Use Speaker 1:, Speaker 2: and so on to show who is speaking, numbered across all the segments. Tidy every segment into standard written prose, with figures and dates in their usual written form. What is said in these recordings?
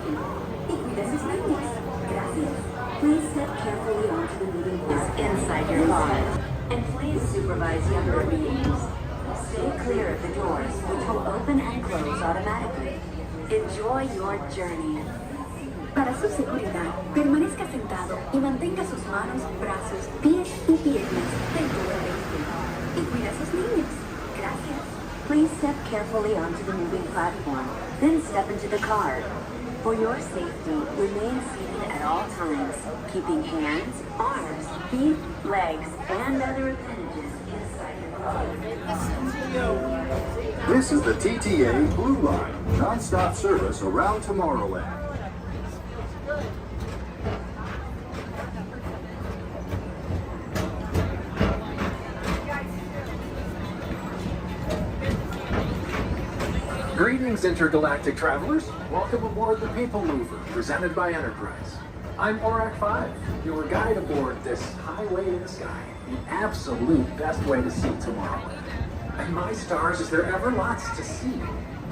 Speaker 1: safety. Y cuide sus niños. Gracias. Please step carefully onto the moving parts inside your car. And please supervise younger beings. Stay clear of the doors, which will open and close automatically. Enjoy your journey. Para su seguridad, permanezca sentado y mantenga sus manos, brazos, pies y piernas dentro del vehículo. Y cuida a sus niños. Gracias. Please step carefully onto the moving platform, then step into the car. For your safety, remain seated at all times, keeping hands, arms, feet, legs, and other appendages inside your car.
Speaker 2: This is the TTA Blue Line, non-stop service around Tomorrowland.
Speaker 3: Greetings, intergalactic travelers. Welcome aboard the PeopleMover, presented by Enterprise. I'm Orak 5, your guide aboard this highway in the sky, the absolute best way to see Tomorrowland. And my stars, is there ever lots to see?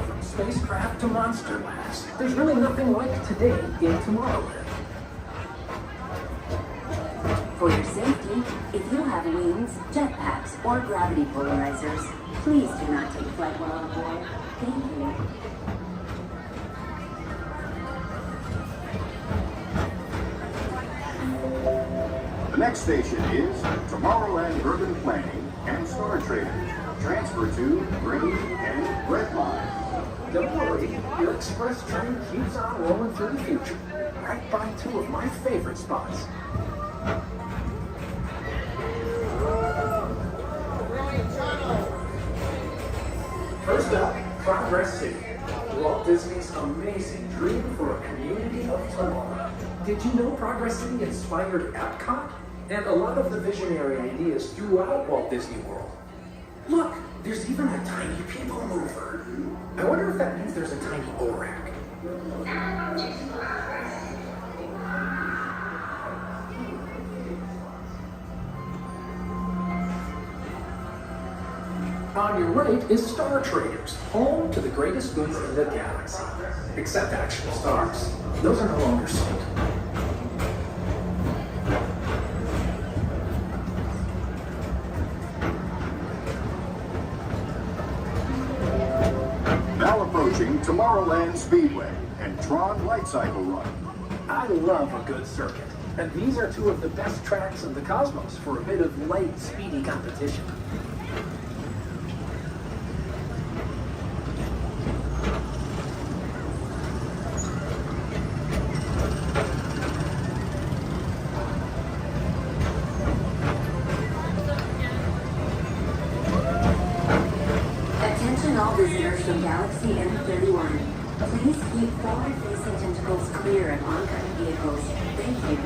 Speaker 3: From spacecraft to monster labs, there's really nothing like today in Tomorrowland.
Speaker 1: For your safety, if you have wings, jetpacks, or gravity polarizers, please do not take flight while on board. Thank you.
Speaker 2: The next station is Tomorrowland Urban Planning and Star Traders. Transfer to green and red line.
Speaker 3: Don't worry, your express train keeps on rolling through the future, right by two of my favorite spots. First up, Progress City, Walt Disney's amazing dream for a community of tomorrow. Did you know Progress City inspired Epcot? And a lot of the visionary ideas throughout Walt Disney World. Look, there's even a tiny PeopleMover. I wonder if that means there's a tiny Orak. On your right is Star Traders, home to the greatest goods in the galaxy. Except actual stars. Those are no longer sold.
Speaker 2: Now approaching Tomorrowland Speedway and Tron Light Cycle Run.
Speaker 3: I love a good circuit, and these are two of the best tracks in the cosmos for a bit of light, speedy competition.
Speaker 1: Attention all visitors from Galaxy M31. Please keep forward-facing tentacles clear of oncoming vehicles. Thank you.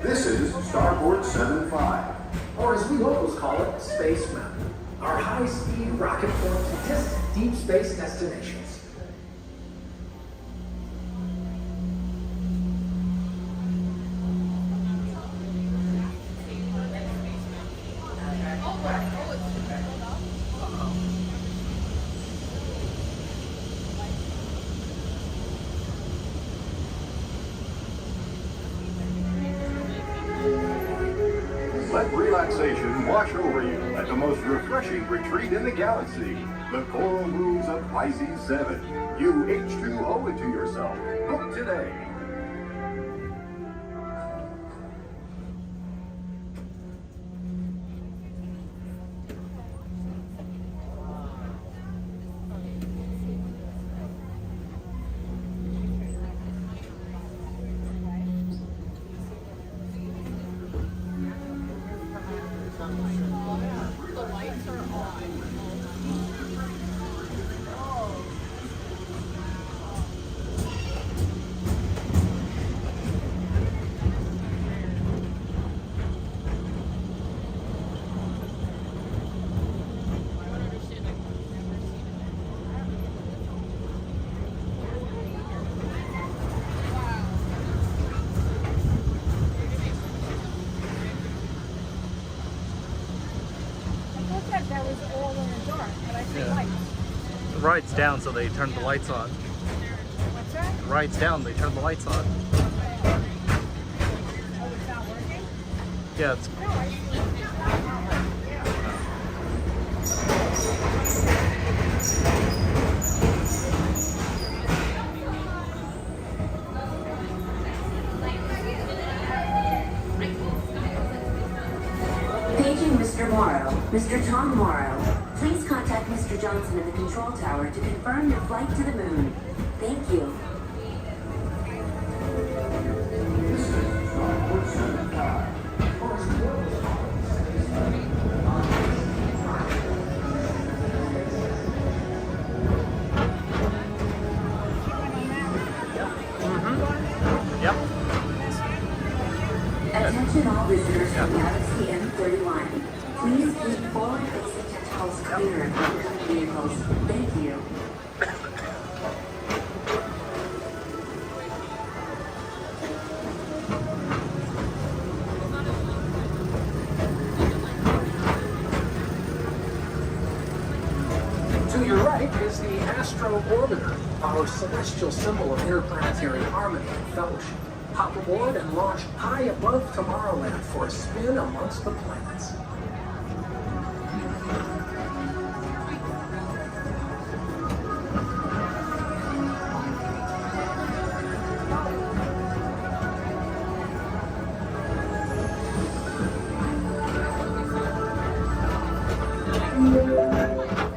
Speaker 2: This is Starboard 75.
Speaker 3: Or as we locals call it, Space Mountain. Our high-speed rocket point to distant deep space destinations.
Speaker 2: Let relaxation wash over you at the most refreshing retreat in the galaxy, the coral rooms of Pisces 7. You H2O it to yourself. Book today.
Speaker 4: ride's down, so they turned the lights on.
Speaker 5: What's that?
Speaker 4: The ride's down, they turned the lights on.
Speaker 5: Oh, it's not working?
Speaker 4: Yeah, it's
Speaker 5: No, I
Speaker 1: Paging Mr. Morrow. Mr. Tom Morrow. Please contact Mr. Johnson at the control tower to confirm your flight to the moon. Thank you.
Speaker 4: Yep.
Speaker 1: Attention all visitors from Galaxy M31. Please keep forward-facing tentacles clear of oncoming vehicles. Thank you.
Speaker 3: To your right is the Astro Orbiter, our celestial symbol of interplanetary harmony and fellowship. Hop aboard and launch high above Tomorrowland for a spin amongst the planets.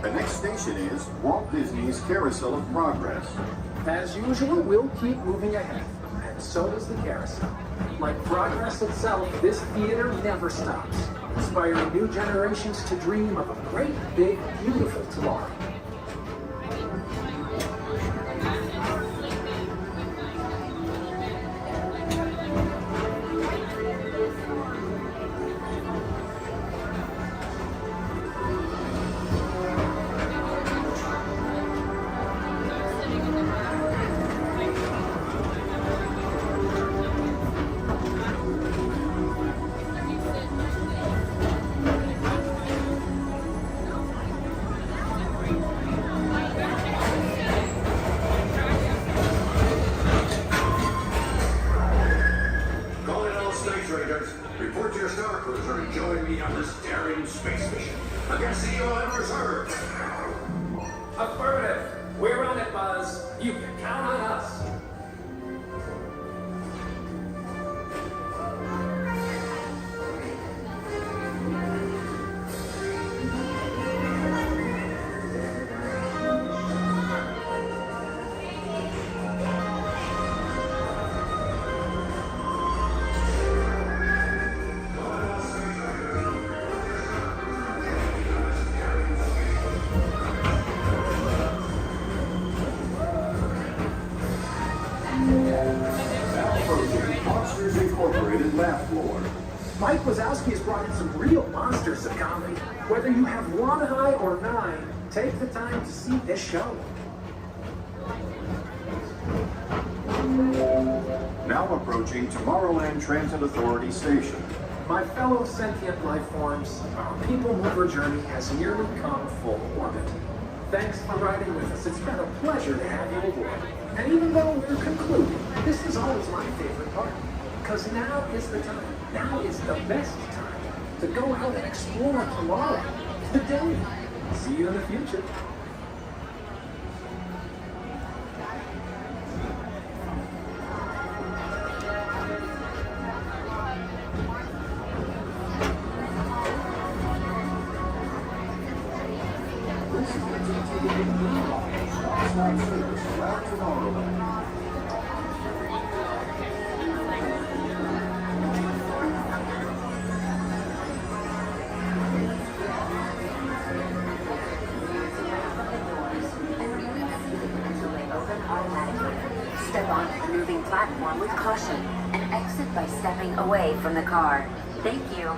Speaker 2: The next station is Walt Disney's Carousel of Progress.
Speaker 3: As usual, we'll keep moving ahead, and so does the carousel. Like progress itself, this theater never stops, inspiring new generations to dream of a great, big, beautiful tomorrow.
Speaker 6: Calling all space raiders. Report to your star cruiser and join me on this daring space mission. Against the evil Emperor's herd.
Speaker 3: Affirmative. We're on it, Buzz. You can count on us.
Speaker 2: Monsters Incorporated laugh floor.
Speaker 3: Mike Wazowski has brought in some real monsters of comedy. Whether you have one eye or nine, take the time to see this show.
Speaker 2: Now approaching Tomorrowland Transit Authority Station.
Speaker 3: My fellow sentient life forms, our PeopleMover journey has nearly come full orbit. Thanks for riding with us. It's been a pleasure to have you aboard. And even though we're concluding, this is always my favorite part. Because now is the time, now is the best time to go out and explore tomorrow, today. See you in the future.
Speaker 1: Step onto the moving platform with caution and exit by stepping away from the car. Thank you.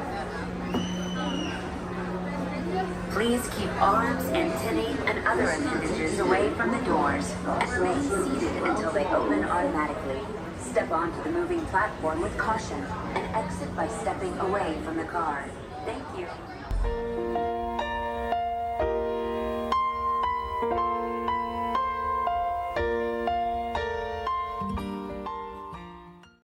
Speaker 1: Please keep arms, antennae, and other appendages away from the doors and remain seated until they open automatically. Step onto the moving platform with caution and exit by stepping away from the car. Thank you.